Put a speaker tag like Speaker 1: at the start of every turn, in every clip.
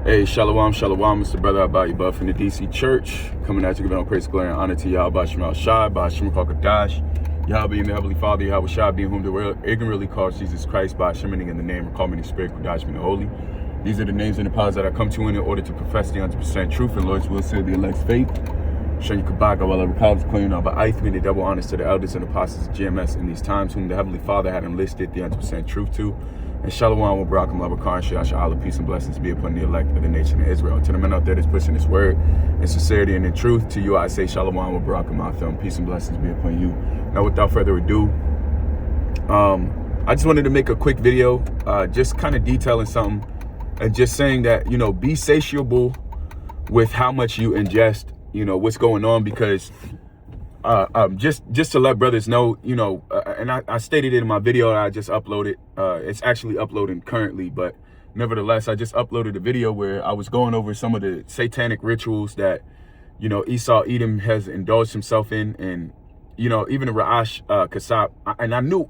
Speaker 1: Hey, shalom, shalom. It's the brother Abba Yabba from the DC Church. Coming at you, giving all praise, glory, and honor to Yahweh Shemal Shai, by Hashem Kakadash, Yahweh being the Heavenly Father, Yahweh Shai being whom the world ignorantly calls Jesus Christ, by Hashem in the name of calling the Spirit, Kadash being the Holy. These are the names and the powers that I come to in order to profess the 100% truth, and Lord's will seal the elect's faith. Shen Kabaga, while every college claiming of Ith, the double honors to the elders and apostles of GMS in these times, whom the Heavenly Father had enlisted the 100% truth to. And Shalom will Barakum Labakar, Shah, peace and blessings be upon the elect of the nation of Israel. To the men out there that's pushing this word in sincerity and in truth, to you I say Shalom will Barakum Atham, peace and blessings be upon you. Now, without further ado, I just wanted to make a quick video, just kind of detailing something and just saying that, be satiable with how much you ingest, what's going on, because just to let brothers know, and I stated it in my video that I just uploaded. It's actually uploading currently, but nevertheless, I just uploaded a video where I was going over some of the satanic rituals that, Esau Edom has indulged himself in, and, even the Ra'ash Kasab. And I knew,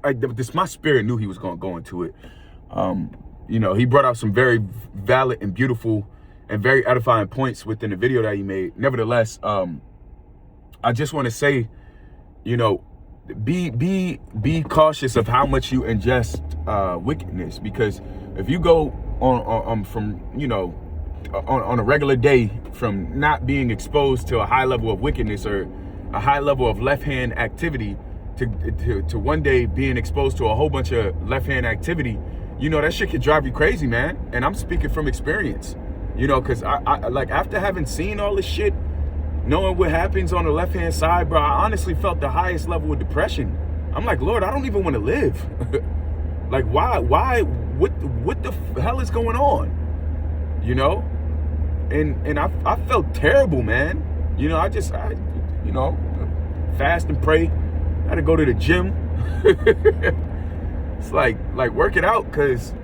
Speaker 1: my spirit knew he was going to go into it. He brought out some very valid and beautiful and very edifying points within the video that he made. Nevertheless, I just want to say, be cautious of how much you ingest wickedness, because if you go on from on a regular day from not being exposed to a high level of wickedness or a high level of left hand activity to one day being exposed to a whole bunch of left hand activity, that shit could drive you crazy, man. And I'm speaking from experience, because I like, after having seen all this shit, knowing what happens on the left-hand side, bro, I honestly felt the highest level of depression. I'm like, Lord, I don't even want to live. Like, why, what the hell is going on? And I felt terrible, man. I fast and pray. I had to go to the gym. It's like work it out, because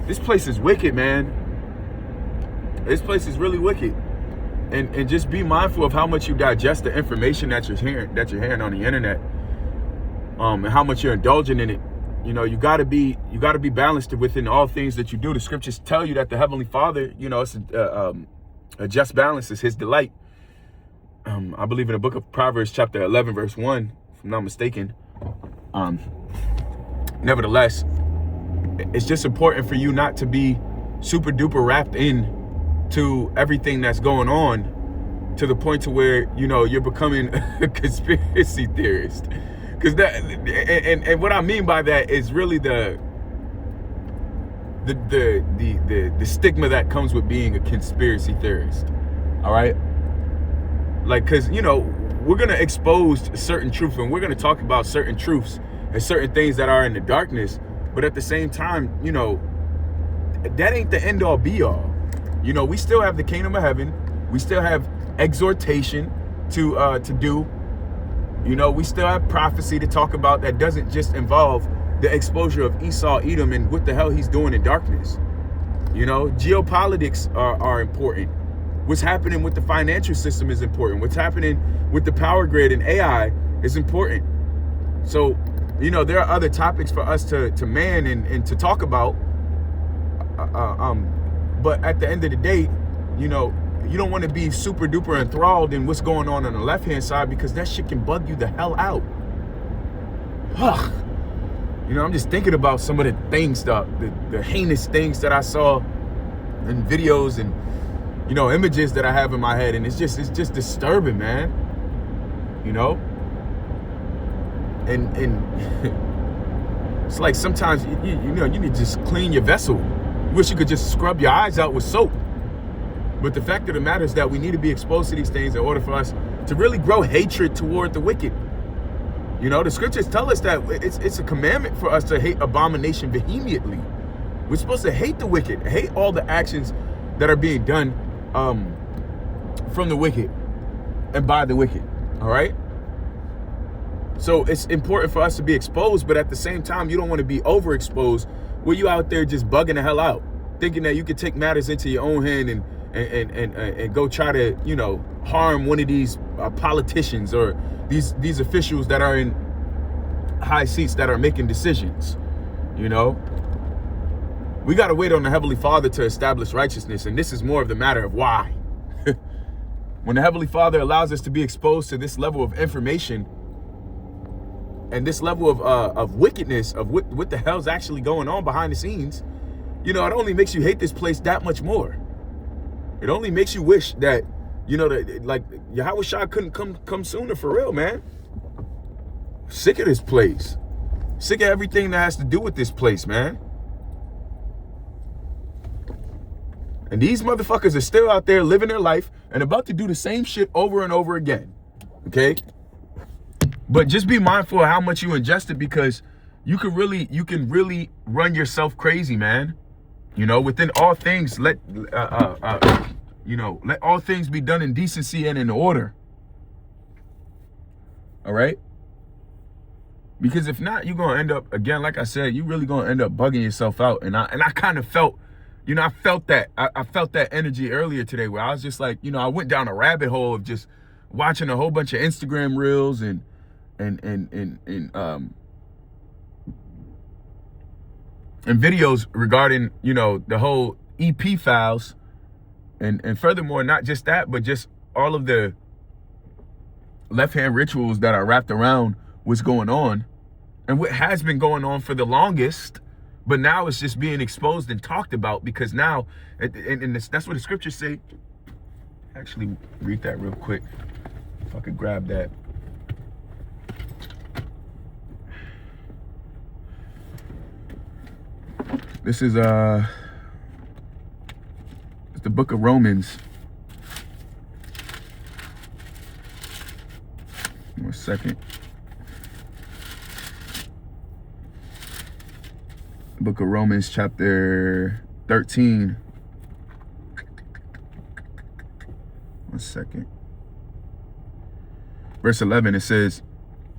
Speaker 1: this place is wicked, man. This place is really wicked. And just be mindful of how much you digest the information that you're hearing on the internet, and how much you're indulging in it. You gotta be balanced within all things that you do. The scriptures tell you that the Heavenly Father, it's a just balance is His delight. I believe in the book of Proverbs, chapter 11, verse 1, if I'm not mistaken. Nevertheless, it's just important for you not to be super duper wrapped in to everything that's going on, to the point to where you're becoming a conspiracy theorist, because that and what I mean by that is really the stigma that comes with being a conspiracy theorist. All right, like, because we're gonna expose certain truth, and we're gonna talk about certain truths and certain things that are in the darkness, but at the same time, that ain't the end all be all. We still have the kingdom of heaven. We still have exhortation to do. We still have prophecy to talk about that doesn't just involve the exposure of Esau Edom and what the hell he's doing in darkness. Geopolitics are important. What's happening with the financial system is important. What's happening with the power grid and AI is important. So, there are other topics for us to man and to talk about. But at the end of the day, you don't want to be super duper enthralled in what's going on the left-hand side, because that shit can bug you the hell out. Ugh. I'm just thinking about some of the things, the heinous things that I saw in videos and, images that I have in my head. And it's just disturbing, man. And it's like sometimes, you need to just clean your vessel. Wish you could just scrub your eyes out with soap. But the fact of the matter is that we need to be exposed to these things in order for us to really grow hatred toward the wicked. The scriptures tell us that it's a commandment for us to hate abomination vehemently. We're supposed to hate the wicked, hate all the actions that are being done from the wicked and by the wicked. All right? So it's important for us to be exposed, but at the same time, you don't want to be overexposed where you out there just bugging the hell out, thinking that you could take matters into your own hand and go try to, harm one of these politicians or these officials that are in high seats that are making decisions. We got to wait on the Heavenly Father to establish righteousness. And this is more of the matter of why. When the Heavenly Father allows us to be exposed to this level of information and this level of wickedness, of what the hell's actually going on behind the scenes, you know, it only makes you hate this place that much more. It only makes you wish that, you know, that like Yahweh Shah couldn't come sooner, for real, man. Sick of this place. Sick of everything that has to do with this place, man. And these motherfuckers are still out there living their life and about to do the same shit over and over again. Okay? But just be mindful of how much you ingest it, because you can really run yourself crazy, man. You know, within all things, let all things be done in decency and in order. All right? Because if not, you're gonna end up, again, like I said, you're really gonna end up bugging yourself out. And I kind of felt, you know, I felt that energy earlier today, where I was just like, you know, I went down a rabbit hole of just watching a whole bunch of Instagram reels and videos regarding, you know, the whole EP files, and furthermore, not just that, but just all of the left-hand rituals that are wrapped around what's going on and what has been going on for the longest. But now it's just being exposed and talked about, because now, and that's what the scriptures say. Actually, read that real quick. If I could grab that. This is it's the book of Romans. 1 second. Book of Romans, chapter 13. 1 second. Verse 11, it says,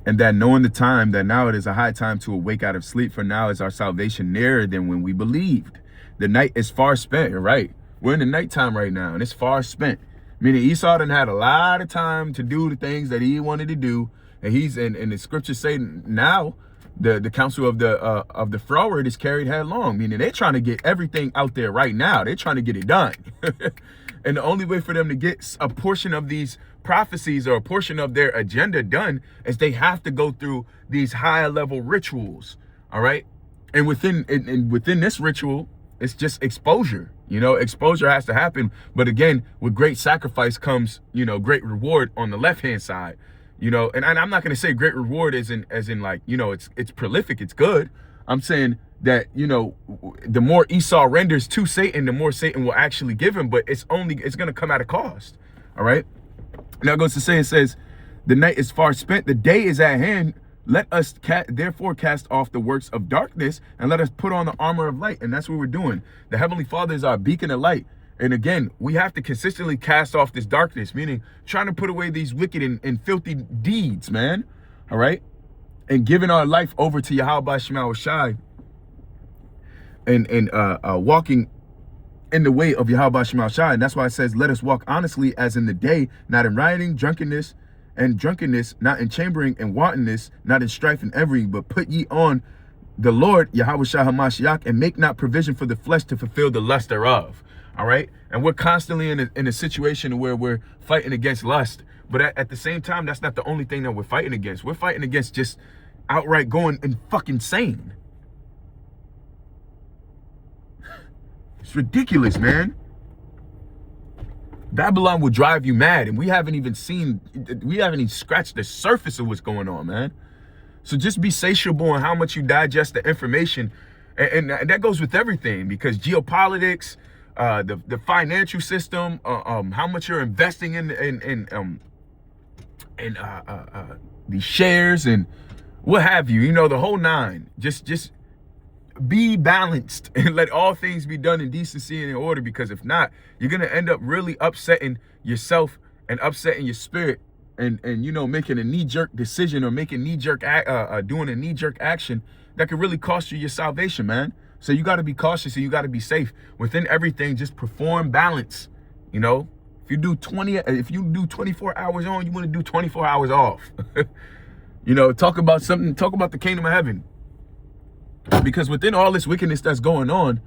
Speaker 1: "And that knowing the time, that now it is a high time to awake out of sleep, for now is our salvation nearer than when we believed. The night is far spent." You're right. We're in the nighttime right now, and it's far spent. Meaning Esau done had a lot of time to do the things that he wanted to do. And and the scriptures say now, the counsel of the froward is carried headlong, meaning they're trying to get everything out there right now. They're trying to get it done. And the only way for them to get a portion of these prophecies or a portion of their agenda done is they have to go through these higher level rituals. All right. And within this ritual, it's just exposure. You know, exposure has to happen. But again, with great sacrifice comes, you know, great reward on the left hand side. You know, and I'm not going to say great reward as in like, you know, it's prolific, it's good. I'm saying that, you know, the more Esau renders to Satan, the more Satan will actually give him, but it's going to come at a cost. All right. Now it goes to say, it says, "The night is far spent, the day is at hand. Let us therefore cast off the works of darkness and let us put on the armor of light." And that's what we're doing. The Heavenly Father is our beacon of light. And again, we have to consistently cast off this darkness, meaning trying to put away these wicked and filthy deeds, man. All right. And giving our life over to Yahweh Shema Shai and walking in the way of Yahweh Shema Shai. And that's why it says, "Let us walk honestly as in the day, not in rioting, drunkenness, not in chambering and wantonness, not in strife and envying, but put ye on the Lord, Yahweh Shah HaMashiach, and make not provision for the flesh to fulfill the lust thereof." All right. And we're constantly in a situation where we're fighting against lust. But at the same time, that's not the only thing that we're fighting against. We're fighting against just outright going and fucking insane. It's ridiculous, man. Babylon will drive you mad. And we haven't even scratched the surface of what's going on, man. So just be satiable in how much you digest the information. And that goes with everything, because geopolitics, the financial system, how much you're investing in these shares and what have you, you know, the whole nine. Just be balanced and let all things be done in decency and in order, because if not, you're gonna end up really upsetting yourself and upsetting your spirit, and you know, making a knee-jerk decision or making doing a knee-jerk action that could really cost you your salvation, man. So you got to be cautious and you got to be safe within everything. Just perform balance. You know, if you do 24 hours on, you want to do 24 hours off. You know, talk about the kingdom of heaven, because within all this wickedness that's going on,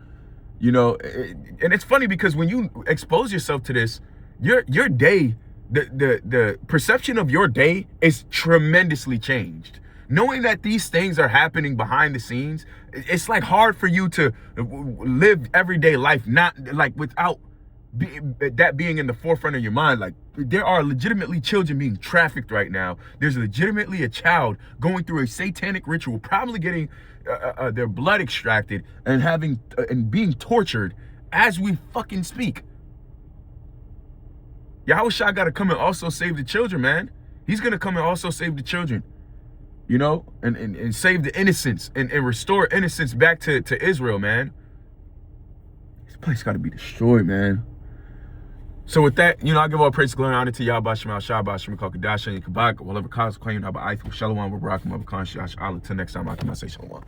Speaker 1: You know, and it's funny because when you expose yourself to this, your day, the perception of your day is tremendously changed. Knowing that these things are happening behind the scenes, it's like hard for you to live everyday life, not like without that being in the forefront of your mind. Like, there are legitimately children being trafficked right now. There's legitimately a child going through a satanic ritual, probably getting their blood extracted and having and being tortured as we fucking speak. Yahushua got to come and also save the children, man. He's gonna come and also save the children, you know, and save the innocents and restore innocence back to Israel, man. This place got to be destroyed, man. So with that, you know, I give all praise, glory, and honor to Yahweh Bashim al-Shah, Bashim al-Kakadash, and Kabak, whatever cause claim, Abba Aith, Shalom, Barak, Mabakhan, Shash, Allah. Till next time, I can say Shalom.